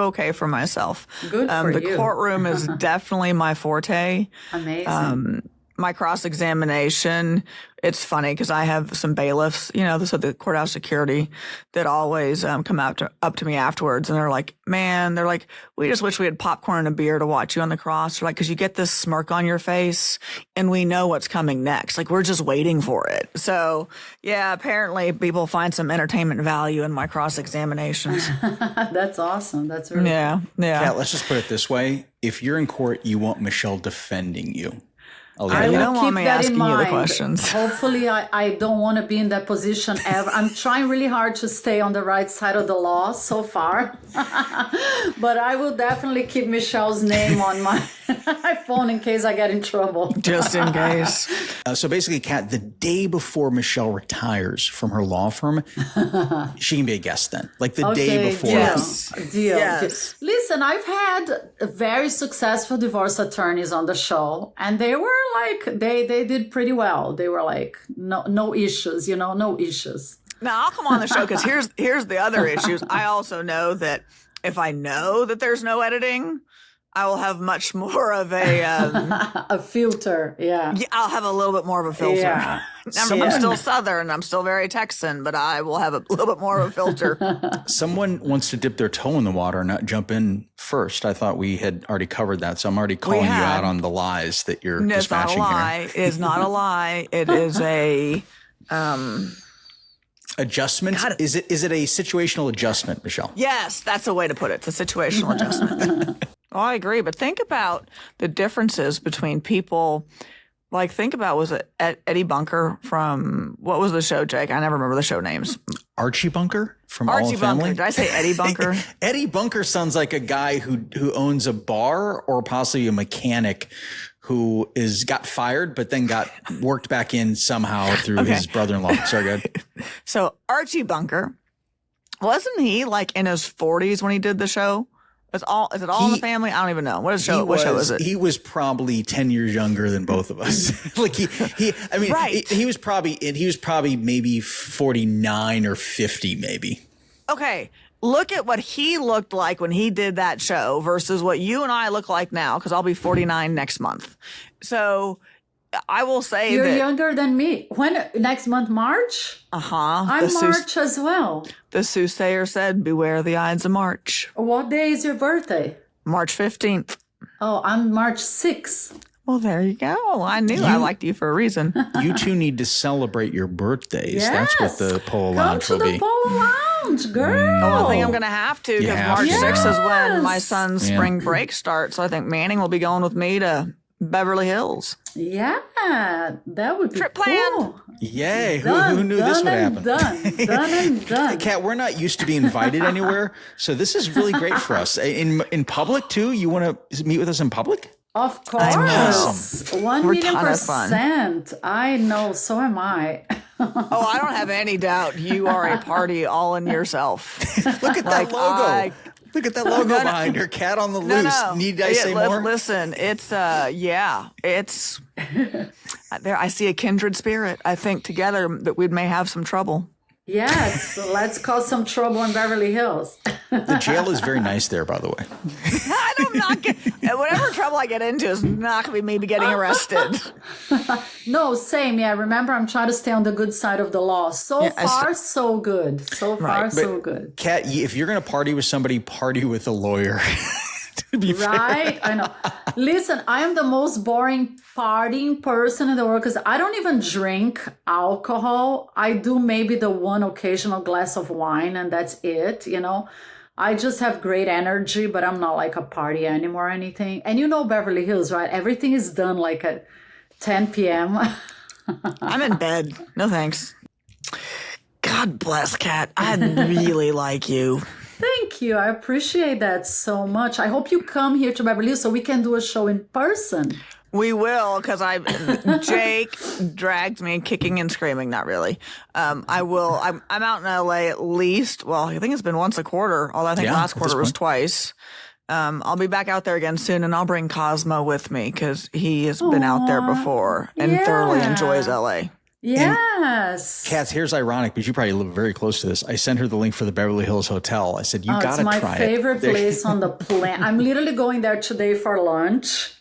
okay for myself. Good for the you. courtroom is definitely my forte. Amazing. My cross-examination, it's funny because I have some bailiffs, so the courthouse security that always come up to me afterwards. And they're like, we just wish we had popcorn and a beer to watch you on the cross. They're like, because you get this smirk on your face and we know what's coming next. Like, we're just waiting for it. So, yeah, apparently people find some entertainment value in my cross-examinations. That's awesome. That's really Yeah. Kat, let's just put it this way. If you're in court, you want Michele defending you. I You will don't want keep me that asking in you the mind. questions. Hopefully, I don't want to be in that position ever. I'm trying really hard to stay on the right side of the law so far. But I will definitely keep Michelle's name on my phone in case I get in trouble. Just in case. So basically, Kat, the day before Michele retires from her law firm, she can be a guest then. Like the day before. Deal. Yes. Listen, I've had very successful divorce attorneys on the show, and they were like, they did pretty well. They were like, no issues, no issues. Now I'll come on the show because here's the other issues. I also know that if I know that there's no editing, I will have much more of a A filter, yeah. I'll have a little bit more of a filter. Yeah. I'm still Southern. I'm still very Texan, but I will have a little bit more of a filter. Someone wants to dip their toe in the water and not jump in first. I thought we had already covered that, so I'm already calling you out on the lies that you're No, it's not a dispatching lie. here. It is not a lie. It is a Adjustment? Is it a situational adjustment, Michele? yes. That's a way to put it. It's a situational adjustment. Oh, I agree. But think about the differences between people. Like, think about, was it Eddie Bunker from, what was the show, Jake? I never remember the show names. Archie Bunker from All in Archie the Family? Bunker. Did I say Eddie Bunker? Eddie Bunker sounds like a guy who owns a bar or possibly a mechanic who got fired but then got worked back in somehow through his brother-in-law. Sorry, go ahead. So Archie Bunker, wasn't he like in his 40s when he did the show? Is it all in the Family? I don't even know. What show is it? He was probably 10 years younger than both of us. Like Right. he was probably maybe 49 or 50 maybe. Okay. Look at what he looked like when he did that show versus what you and I look like now, because I'll be 49 next month. So I will say You're that younger than me. When next month, March? I'm March as well. The soothsayer said, beware the Ides of March. What day is your birthday? March 15th. Oh, I'm March 6th. Well, there you go. I knew I liked you for a reason. You two need to celebrate your birthdays. Yes. That's what the Polo Come Lounge to will the be. Polo Lounge, girl. Well, I think I'm going to have to because have March to. 6th is when my Yes. son's spring break starts. So I think Manning will be going with me to Beverly Hills. Yeah, that would be Trip planned. cool. Yay. Done, Who knew this would done happen? and done and done. Kat, we're not used to being invited anywhere, so this is really great for us. In public, too? You want to meet with us in public? Of course. Awesome. 1 We're million ton of fun. %. I know, so am I. Oh, I don't have any doubt you are a party all in yourself. Look at that logo. Look at that logo behind her. Cat on the loose. Need I say more? Listen, it's it's there. I see a kindred spirit. I think together that we may have some trouble. Yes, let's cause some trouble in Beverly Hills. The jail is very nice there, by the way. I don't not get whatever trouble I get into is not going to be maybe getting arrested. No, same. Yeah, remember, I'm trying to stay on the good side of the law. So far, so good. So far, so good. Kat, if you're going to party with somebody, party with a lawyer. To be Right? I know. Listen, I am the most boring partying person in the world because I don't even drink alcohol. I do maybe the one occasional glass of wine and that's it, you know. I just have great energy, but I'm not like a party animal or anything. And you know Beverly Hills, right? Everything is done like at 10 p.m. I'm in bed. No thanks. God bless, Kat. I really like you. Thank you. I appreciate that so much. I hope you come here to Beverly Hills so we can do a show in person. We will, because Jake dragged me kicking and screaming. Not really. I will. I'm out in LA at least. Well, I think it's been once a quarter. Although I think last quarter was twice. I'll be back out there again soon, and I'll bring 𝐃𝐨𝐬 with me because he has been out there before and thoroughly enjoys LA. Yes. Kat, here's ironic, because you probably live very close to this. I sent her the link for the Beverly Hills Hotel. I said, you got to try it. It's my favorite place on the planet. I'm literally going there today for lunch.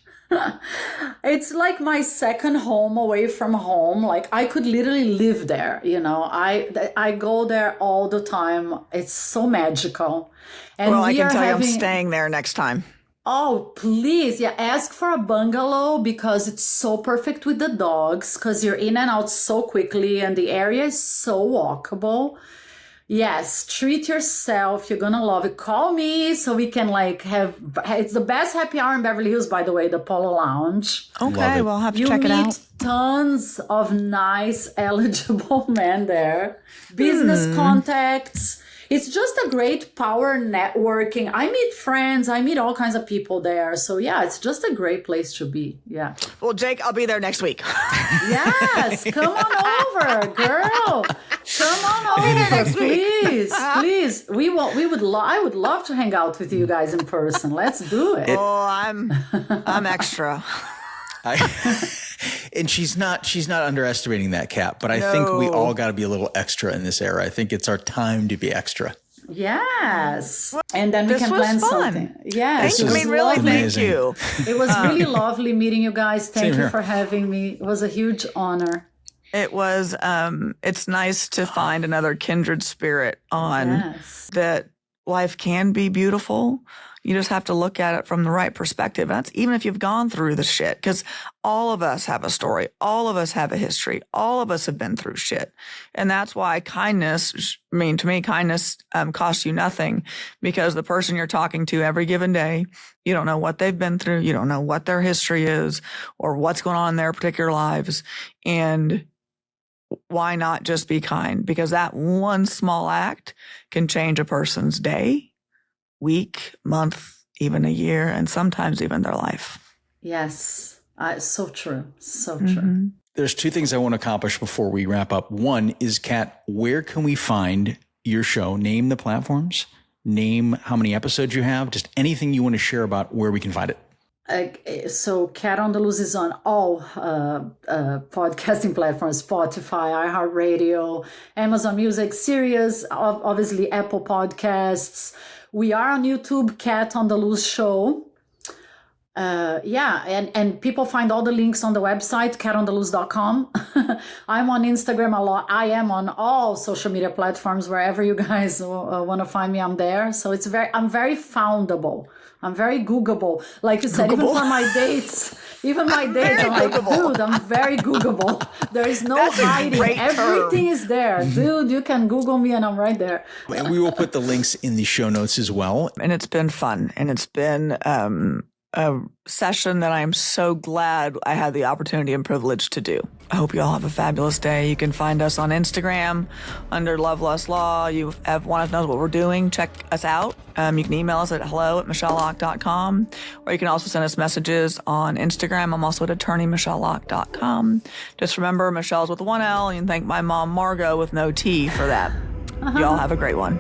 It's like my second home away from home. Like I could literally live there. I go there all the time. It's so magical. And well, I can tell you I'm staying there next time. Oh, please. Yeah, ask for a bungalow because it's so perfect with the dogs because you're in and out so quickly and the area is so walkable. Yes, treat yourself. You're going to love it. Call me so we can it's the best happy hour in Beverly Hills, by the way, the Polo Lounge. Okay, we'll have to check it out. You meet tons of nice, eligible men there. Business contacts. It's just a great power networking. I meet friends. I meet all kinds of people there. So, yeah, it's just a great place to be. Yeah. Well, Jake, I'll be there next week. Yes. Come on over, girl. Come on over, please. Please. I would love to hang out with you guys in person. Let's do it. Oh, I'm extra. And she's not underestimating that, Kat, but I think we all got to be a little extra in this era. I think it's our time to be extra. Yes. And then we can plan something. Yes. Thank you. It was really lovely meeting you guys. Thank you for having me. It was a huge honor. It was, it's nice to find another kindred spirit on that life can be beautiful. You just have to look at it from the right perspective. That's even if you've gone through the shit, because all of us have a story. All of us have a history. All of us have been through shit. And that's why kindness costs you nothing, because the person you're talking to every given day, you don't know what they've been through. You don't know what their history is or what's going on in their particular lives. And why not just be kind? Because that one small act can change a person's day, week, month, even a year, and sometimes even their life. Yes. So true. So true. There's two things I want to accomplish before we wrap up. One is, Kat, where can we find your show? Name the platforms, name how many episodes you have, just anything you want to share about where we can find it. So Kat on the Loose is on all podcasting platforms, Spotify, iHeartRadio, Amazon Music, Sirius, obviously Apple Podcasts. We are on YouTube, Kat on the Loose Show. And people find all the links on the website, katontheloose.com. I'm on Instagram a lot. I am on all social media platforms, wherever you guys want to find me, I'm there. So I'm very foundable. I'm very Googleable. Like you said, even for my dates, I'm like, dude, I'm very Googleable. There is no hiding. Everything is there. Dude, you can Google me and I'm right there. And we will put the links in the show notes as well. And it's been fun. And it's been a session that I'm so glad I had the opportunity and privilege to do. I hope you all have a fabulous day. You can find us on Instagram under Love Lust Law. You want to know what we're doing, check us out. You can email us at hello@michelelocke.com, or you can also send us messages on Instagram. I'm also at attorneymichelelocke.com. Just remember, Michelle's with one L, and you can thank my mom, Margot, with no T for that. You all have a great one.